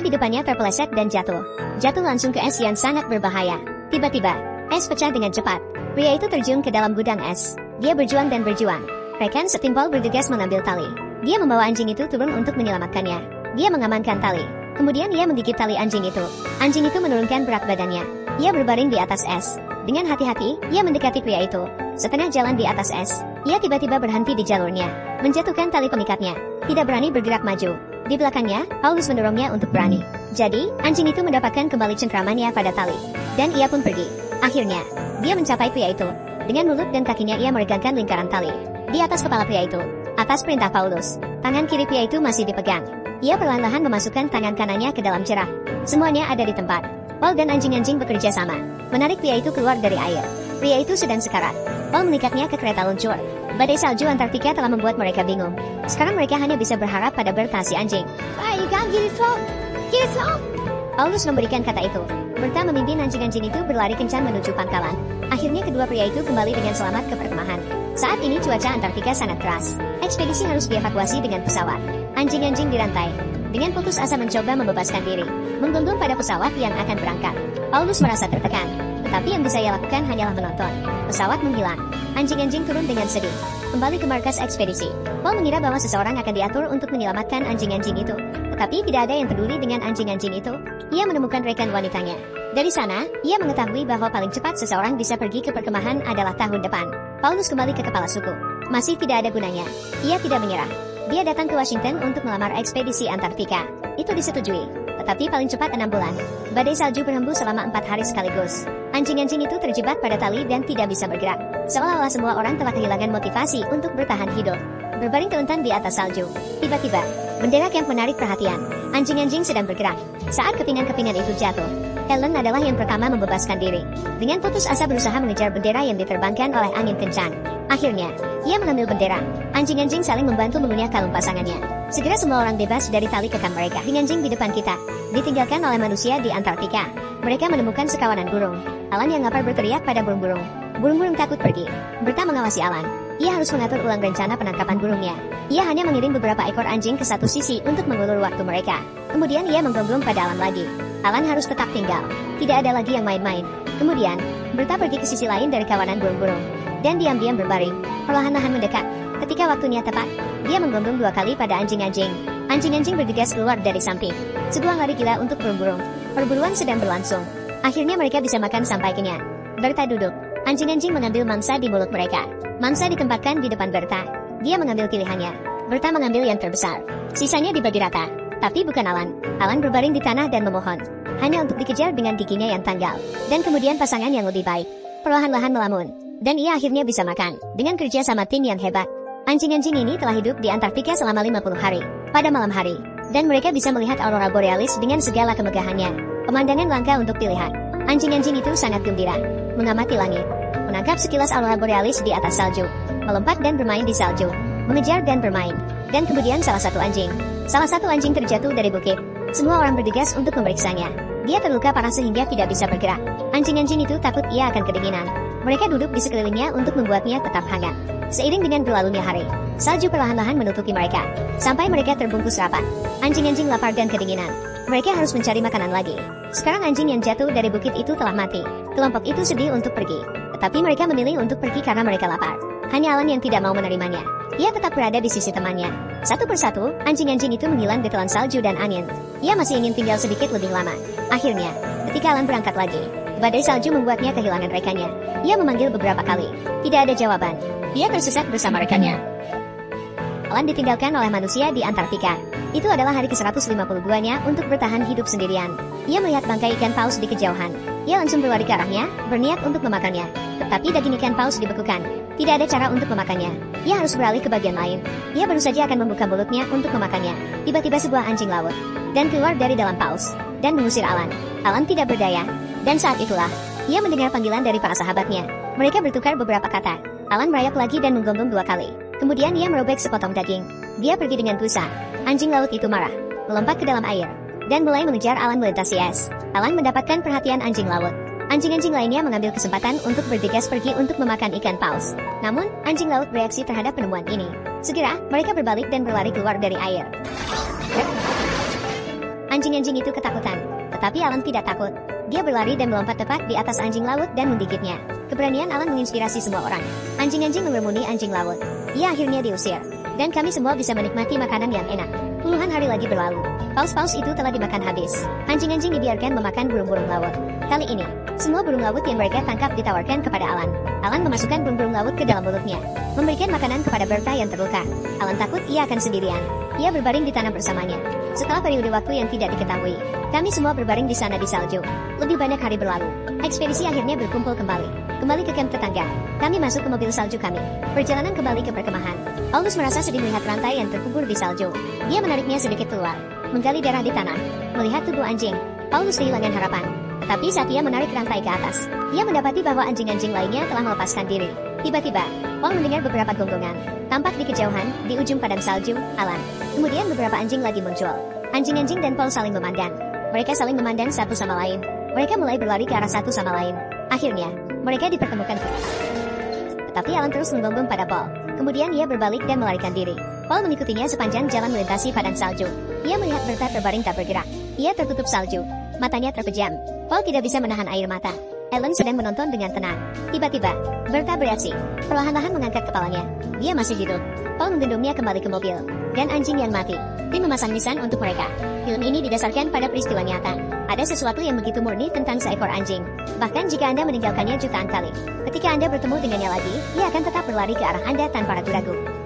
di depannya terpeleset dan jatuh. Jatuh langsung ke es yang sangat berbahaya. Tiba-tiba, es pecah dengan cepat. Pria itu terjun ke dalam gudang es. Dia berjuang dan berjuang. Rekan setimpal bergegas mengambil tali. Dia membawa anjing itu turun untuk menyelamatkannya. Dia mengamankan tali. Kemudian ia menggigit tali anjing itu. Anjing itu menurunkan berat badannya. Ia berbaring di atas es. Dengan hati-hati, ia mendekati pria itu. Setengah jalan di atas es, ia tiba-tiba berhenti di jalurnya, menjatuhkan tali pemikatnya. Tidak berani bergerak maju. Di belakangnya, Paulus mendorongnya untuk berani. Jadi, anjing itu mendapatkan kembali cengkramannya pada tali. Dan ia pun pergi. Akhirnya, dia mencapai pria itu. Dengan mulut dan kakinya ia meregangkan lingkaran tali di atas kepala pria itu. Atas perintah Paulus, tangan kiri pria itu masih dipegang. Ia perlahan-lahan memasukkan tangan kanannya ke dalam jerak. Semuanya ada di tempat. Paul dan anjing-anjing bekerja sama, menarik pria itu keluar dari air. Pria itu sedang sekarat. Paul mengikatnya ke kereta luncur. Badai salju Antartika telah membuat mereka bingung. Sekarang mereka hanya bisa berharap pada Bertha si anjing. Ayo, get it slow. Get it slow. Paulus memberikan kata itu. Bertha memimpin anjing-anjing itu berlari kencang menuju pangkalan. Akhirnya kedua pria itu kembali dengan selamat ke perkemahan. Saat ini cuaca Antartika sangat keras. Ekspedisi harus dievakuasi dengan pesawat. Anjing-anjing dirantai. Dengan putus asa mencoba membebaskan diri, menggonggong pada pesawat yang akan berangkat. Paulus merasa tertekan, tetapi yang bisa ia lakukan hanyalah menonton. Pesawat menghilang. Anjing-anjing turun dengan sedih. Kembali ke markas ekspedisi. Paul mengira bahwa seseorang akan diatur untuk menyelamatkan anjing-anjing itu, tetapi tidak ada yang peduli dengan anjing-anjing itu. Ia menemukan rekan wanitanya. Dari sana, ia mengetahui bahwa paling cepat seseorang bisa pergi ke perkemahan adalah tahun depan. Paulus kembali ke kepala suku. Masih tidak ada gunanya. Ia tidak menyerah. Dia datang ke Washington untuk melamar ekspedisi Antartika. Itu disetujui. Tetapi paling cepat 6 bulan. Badai salju berhembus selama 4 hari sekaligus. Anjing-anjing itu terjebak pada tali dan tidak bisa bergerak. Seolah-olah semua orang telah kehilangan motivasi untuk bertahan hidup. Berbaring telentang di atas salju. Tiba-tiba, bendera camp menarik perhatian. Anjing-anjing sedang bergerak. Saat kepingan-kepingan itu jatuh, Helen adalah yang pertama membebaskan diri. Dengan putus asa berusaha mengejar bendera yang diterbangkan oleh angin kencang. Akhirnya, ia mengambil bendera. Anjing-anjing saling membantu mengunyah kalung pasangannya. Segera semua orang bebas dari tali kekang mereka. Anjing di depan kita, ditinggalkan oleh manusia di Antartika. Mereka menemukan sekawanan burung. Alan yang lapar berteriak pada burung-burung. Burung-burung takut pergi. Bertha mengawasi Alan. Ia harus mengatur ulang rencana penangkapan burungnya. Ia hanya mengirim beberapa ekor anjing ke satu sisi untuk mengulur waktu mereka. Kemudian ia menggonggong pada Alan lagi. Alan harus tetap tinggal. Tidak ada lagi yang main-main. Kemudian, Bertha pergi ke sisi lain dari kawanan burung-burung. Dan diam-diam berbaring, perlahan-lahan mendekat. Ketika waktunya tepat, dia menggonggong 2 kali pada anjing-anjing. Anjing-anjing bergegas keluar dari samping. Sebuah lari gila untuk burung-burung. Perburuan sedang berlangsung. Akhirnya mereka bisa makan sampai kenyang. Bertha duduk. Anjing-anjing mengambil mangsa di mulut mereka. Mangsa ditempatkan di depan Bertha. Dia mengambil pilihannya. Bertha mengambil yang terbesar. Sisanya dibagi rata. Tapi bukan Alan. Alan berbaring di tanah dan memohon. Hanya untuk dikejar dengan giginya yang tanggal. Dan kemudian pasangan yang lebih baik perlahan-lahan melamun. Dan ia akhirnya bisa makan. Dengan kerja sama tim yang hebat. Anjing-anjing ini telah hidup di Antartika selama 50 hari. Pada malam hari. Dan mereka bisa melihat aurora borealis dengan segala kemegahannya. Pemandangan langka untuk dilihat. Anjing-anjing itu sangat gembira. Mengamati langit. Menangkap sekilas aurora borealis di atas salju. Melompat dan bermain di salju. Mengejar dan bermain. Dan kemudian salah satu anjing terjatuh dari bukit. Semua orang bergegas untuk memeriksanya. Dia terluka parah sehingga tidak bisa bergerak. Anjing-anjing itu takut ia akan kedinginan. Mereka duduk di sekelilingnya untuk membuatnya tetap hangat. Seiring dengan berlalunya hari, salju perlahan-lahan menutupi mereka. Sampai mereka terbungkus rapat. Anjing-anjing lapar dan kedinginan. Mereka harus mencari makanan lagi. Sekarang anjing yang jatuh dari bukit itu telah mati. Kelompok itu sedih untuk pergi. Tetapi mereka memilih untuk pergi karena mereka lapar. Hanya Alan yang tidak mau menerimanya. Ia tetap berada di sisi temannya. Satu persatu, anjing-anjing itu menghilang di telan salju dan angin. Ia masih ingin tinggal sedikit lebih lama. Akhirnya, ketika Alan berangkat lagi, badai salju membuatnya kehilangan rekannya. Ia memanggil beberapa kali. Tidak ada jawaban. Dia tersesat bersama rekannya. Alan ditinggalkan oleh manusia di Antartika. Itu adalah hari ke-152-nya untuk bertahan hidup sendirian. Ia melihat bangkai ikan paus di kejauhan. Ia langsung berlari ke arahnya, berniat untuk memakannya. Tetapi daging ikan paus dibekukan. Tidak ada cara untuk memakannya. Ia harus beralih ke bagian lain. Ia baru saja akan membuka mulutnya untuk memakannya. Tiba-tiba sebuah anjing laut dan keluar dari dalam paus dan mengusir Alan. Alan tidak berdaya. Dan saat itulah, ia mendengar panggilan dari para sahabatnya. Mereka bertukar beberapa kata. Alan merayap lagi dan menggonggong 2 kali. Kemudian ia merobek sepotong daging. Dia pergi dengan busa. Anjing laut itu marah, melompat ke dalam air, dan mulai mengejar Alan melintasi es. Alan mendapatkan perhatian anjing laut. Anjing-anjing lainnya mengambil kesempatan untuk bergegas pergi untuk memakan ikan paus. Namun, anjing laut bereaksi terhadap penemuan ini. Segera, mereka berbalik dan berlari keluar dari air. Anjing-anjing itu ketakutan, tetapi Alan tidak takut. Dia berlari dan melompat tepat di atas anjing laut dan menggigitnya. Keberanian Alan menginspirasi semua orang. Anjing-anjing mengerumuni anjing laut. Ia akhirnya diusir. Dan kami semua bisa menikmati makanan yang enak. Puluhan hari lagi berlalu. Paus-paus itu telah dimakan habis. Anjing-anjing dibiarkan memakan burung-burung laut. Kali ini, semua burung laut yang mereka tangkap ditawarkan kepada Alan. Alan memasukkan burung-burung laut ke dalam mulutnya, memberikan makanan kepada Berta yang terluka. Alan takut ia akan sendirian. Ia berbaring di tanah bersamanya. Setelah periode waktu yang tidak diketahui, kami semua berbaring di sana di salju. Lebih banyak hari berlalu. Ekspedisi akhirnya berkumpul kembali. Kembali ke kamp tetangga. Kami masuk ke mobil salju kami. Perjalanan kembali ke perkemahan. Paulus merasa sedih melihat rantai yang terkubur di salju. Dia menariknya sedikit keluar, menggali darah di tanah. Melihat tubuh anjing, Paulus kehilangan harapan. Tetapi saat ia menarik rantai ke atas, ia mendapati bahwa anjing-anjing lainnya telah melepaskan diri. Tiba-tiba, Paul mendengar beberapa gonggongan. Tampak di kejauhan, di ujung padang salju, Alan. Kemudian beberapa anjing lagi muncul. Anjing-anjing dan Paul saling memandang. Mereka saling memandang satu sama lain. Mereka mulai berlari ke arah satu sama lain. Akhirnya, mereka dipertemukan. Tetapi Alan terus menggonggong pada Paul. Kemudian ia berbalik dan melarikan diri. Paul mengikutinya sepanjang jalan melintasi padang salju. Ia melihat Berta terbaring tak bergerak. Ia tertutup salju. Matanya terpejam. Paul tidak bisa menahan air mata. Ellen sedang menonton dengan tenang. Tiba-tiba, Berta bereaksi. Perlahan-lahan mengangkat kepalanya. Dia masih hidup. Paul menggendongnya kembali ke mobil. Dan anjing yang mati. Tim memasang nisan untuk mereka. Film ini didasarkan pada peristiwa nyata. Ada sesuatu yang begitu murni tentang seekor anjing. Bahkan jika Anda meninggalkannya jutaan kali. Ketika Anda bertemu dengannya lagi, ia akan tetap berlari ke arah Anda tanpa ragu-ragu.